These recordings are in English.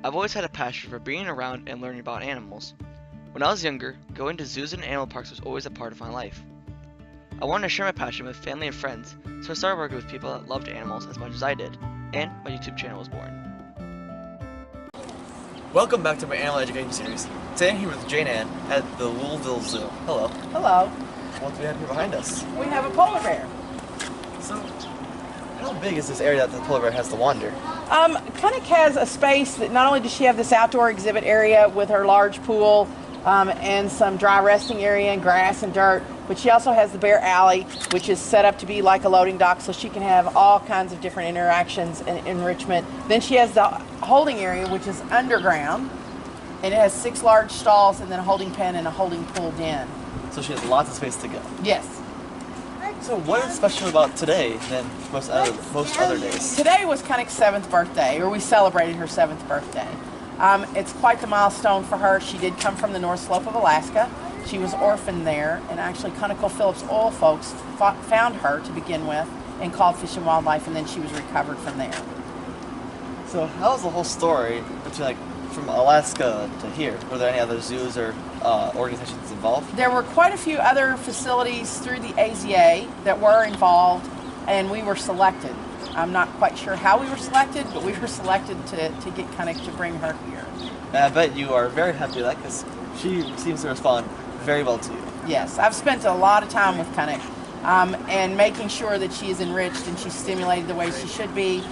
I've always had a passion for being around and learning about animals. When I was younger, going to zoos and animal parks was always a part of my life. I wanted to share my passion with family and friends, so I started working with people that loved animals as much as I did, and my YouTube channel was born. Welcome back to my animal education series. Today I'm here with Jane Ann at the Louisville Zoo. Hello. Hello. What do we have here behind us? We have a polar bear. So, how big is this area that the polar bear has to wander? Cunic has a space that not only does she have this outdoor exhibit area with her large pool and some dry resting area and grass and dirt, but she also has the bear alley, which is set up to be like a loading dock so she can have all kinds of different interactions and enrichment. Then she has the holding area, which is underground, and it has 6 large stalls and then a holding pen and a holding pool den. So she has lots of space to go. Yes. So what is special about today than most other days? Today was Cunic's 7th birthday, or we celebrated her 7th birthday. It's quite the milestone for her. She did come from the North Slope of Alaska. She was orphaned there, and actually ConocoPhillips oil folks found her to begin with and called Fish and Wildlife, and then she was recovered from there. So how's the whole story between from Alaska to here? Were there any other zoos or organizations involved? There were quite a few other facilities through the AZA that were involved, and we were selected. I'm not quite sure how we were selected, but we were selected to get Cunic to bring her here. And I bet you are very happy with that because she seems to respond very well to you. Yes, I've spent a lot of time with Cunic and making sure that she is enriched and she's stimulated the way she should be,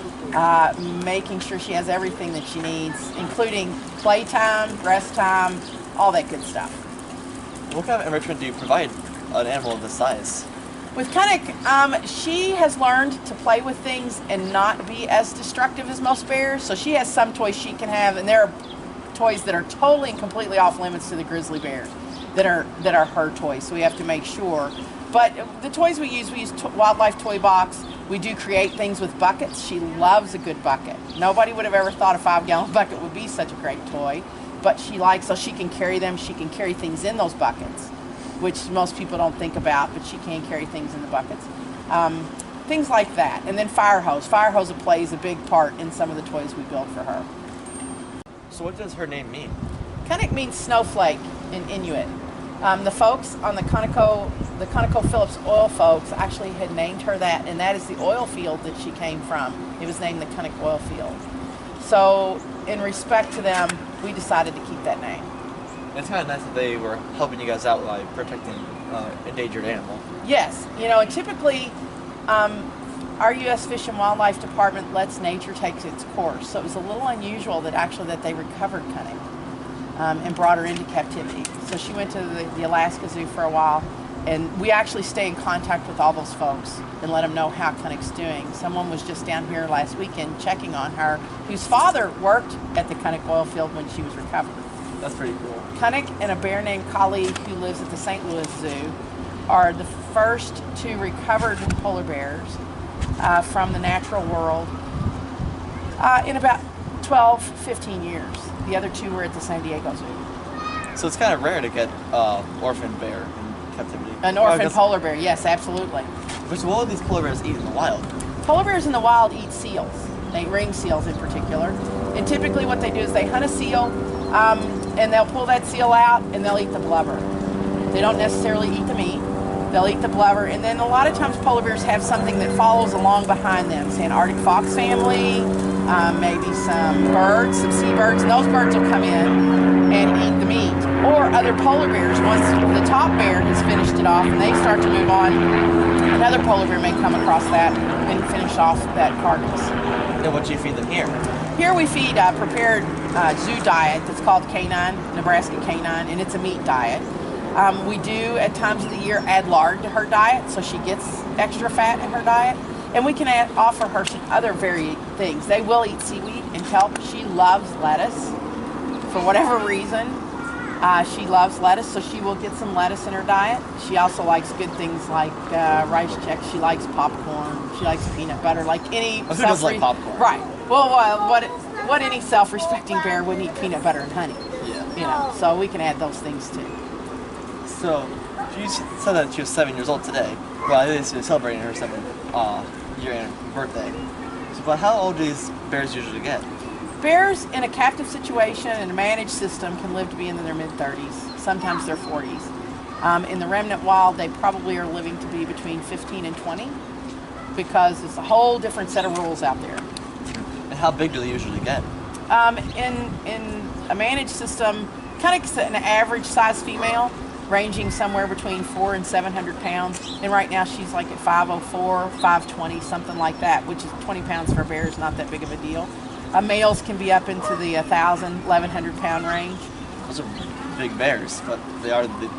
making sure she has everything that she needs, including playtime, rest time, all that good stuff. What kind of enrichment do you provide an animal of this size? With Cunic, she has learned to play with things and not be as destructive as most bears. So she has some toys she can have, and there are toys that are totally and completely off limits to the grizzly bears that are her toys. So we have to make sure. But the toys we use Wildlife Toy Box. We do create things with buckets. She loves a good bucket. Nobody would have ever thought a 5-gallon bucket would be such a great toy, but she likes, so she can carry them. She can carry things in those buckets, which most people don't think about, but she can carry things in the buckets. Things like that. And then fire hose. Fire hose plays a big part in some of the toys we build for her. So what does her name mean? Cunic means snowflake in Inuit. The folks on the ConocoPhillips oil folks actually had named her that, and that is the oil field that she came from. It was named the Cunic oil field. So in respect to them, we decided to keep that name. It's kind of nice that they were helping you guys out by protecting endangered animal. Yes, and typically our U.S. Fish and Wildlife Department lets nature take its course. So it was a little unusual that they recovered Cunic and brought her into captivity. So she went to the Alaska Zoo for a while, and we actually stay in contact with all those folks and let them know how Cunic's doing. Someone was just down here last weekend checking on her, whose father worked at the Cunic oil field when she was recovered. That's pretty cool. Cunic and a bear named Kali, who lives at the St. Louis Zoo, are the first 2 recovered polar bears from the natural world in about 12, 15 years. The other 2 were at the San Diego Zoo. So it's kind of rare to get orphan bear in captivity. An orphan polar bear, yes, absolutely. Which what do these polar bears eat in the wild? Polar bears in the wild eat seals. They eat ring seals in particular. And typically what they do is they hunt a seal, and they'll pull that seal out and they'll eat the blubber. They don't necessarily eat the meat. They'll eat the blubber, and then a lot of times polar bears have something that follows along behind them, say an Arctic fox family, maybe some birds, some seabirds, and those birds will come in and eat the meat. Or other polar bears, once the top bear has finished it off and they start to move on, another polar bear may come across that and finish off that carcass. And what do you feed them here? Here we feed a prepared zoo diet that's called Canine, Nebraska Canine, and it's a meat diet. We do, at times of the year, add lard to her diet, so she gets extra fat in her diet. And we can offer her some other varied things. They will eat seaweed and kelp. She loves lettuce. For whatever reason, she loves lettuce, so she will get some lettuce in her diet. She also likes good things like rice checks. She likes popcorn. She likes peanut butter, like any... Who doesn't like popcorn? Right. Well, what any self-respecting bear would eat peanut butter and honey. Yeah. So we can add those things too. So, she said that she was 7 years old today. Well, I think she's celebrating her 7th year birthday. So, but how old do these bears usually get? Bears in a captive situation in a managed system can live to be in their mid-30s, sometimes their 40s. In the remnant wild, they probably are living to be between 15 and 20 because it's a whole different set of rules out there. And how big do they usually get? In a managed system, kind of an average size female, ranging somewhere between 400 and 700 pounds. And right now she's like at 504, 520, something like that, which is 20 pounds for a bear is not that big of a deal. Males can be up into the 1,000, 1,100 pound range. Those are big bears, but they are the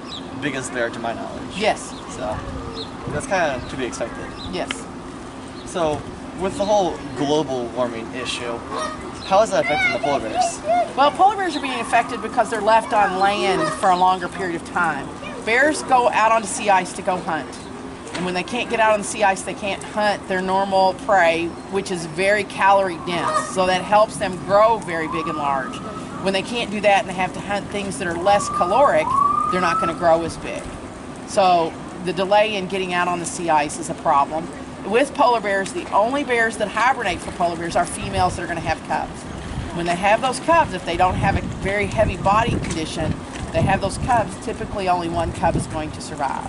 biggest bear to my knowledge. Yes. So that's kind of to be expected. Yes. So with the whole global warming issue, how is that affecting the polar bears? Well, polar bears are being affected because they're left on land for a longer period of time. Bears go out onto sea ice to go hunt. And when they can't get out on the sea ice, they can't hunt their normal prey, which is very calorie dense. So that helps them grow very big and large. When they can't do that and they have to hunt things that are less caloric, they're not going to grow as big. So the delay in getting out on the sea ice is a problem. With polar bears, the only bears that hibernate for polar bears are females that are going to have cubs. When they have those cubs, if they don't have a very heavy body condition, they have those cubs, typically only one cub is going to survive.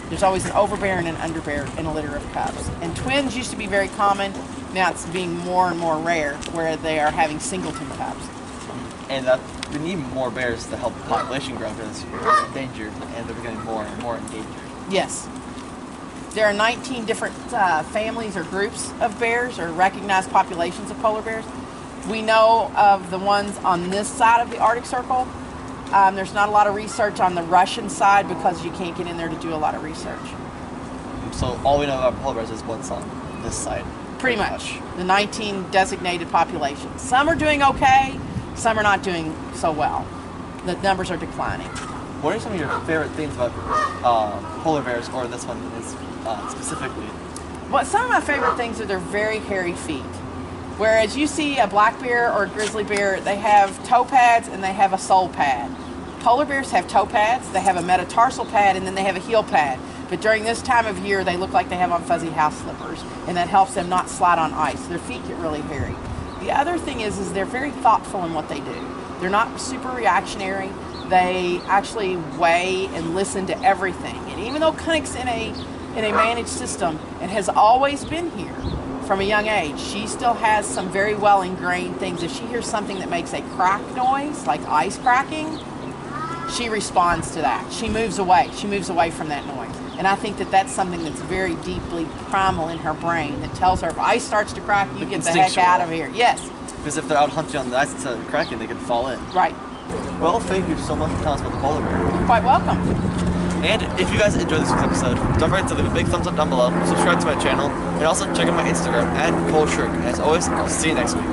There's always an overbear and an underbear in a litter of cubs. And twins used to be very common. Now it's being more and more rare where they are having singleton cubs. And we need more bears to help the population grow because they're endangered and they're becoming more and more endangered. Yes. There are 19 different families or groups of bears or recognized populations of polar bears. We know of the ones on this side of the Arctic Circle. There's not a lot of research on the Russian side because you can't get in there to do a lot of research. So all we know about polar bears is what's on this side. Pretty much. The 19 designated populations. Some are doing okay, some are not doing so well. The numbers are declining. What are some of your favorite things about polar bears, or this one is specifically? Well, some of my favorite things are their very hairy feet. Whereas you see a black bear or a grizzly bear, they have toe pads and they have a sole pad. Polar bears have toe pads, they have a metatarsal pad, and then they have a heel pad. But during this time of year, they look like they have on fuzzy house slippers, and that helps them not slide on ice. Their feet get really hairy. The other thing is they're very thoughtful in what they do. They're not super reactionary. They actually weigh and listen to everything. And even though Connick's in a managed system and has always been here from a young age, she still has some very well ingrained things. If she hears something that makes a crack noise, like ice cracking, she responds to that. She moves away. She moves away from that noise. And I think that that's something that's very deeply primal in her brain that tells her if ice starts to crack, you get the heck out of here. Yes. Because if they're out hunting on the ice instead of cracking, they could fall in. Right. Well, thank you so much for telling us about the polar bear. You're quite welcome. And if you guys enjoyed this week's episode, don't forget to leave a big thumbs up down below, subscribe to my channel, and also check out my Instagram @ColeShrink. And as always, I'll see you next week.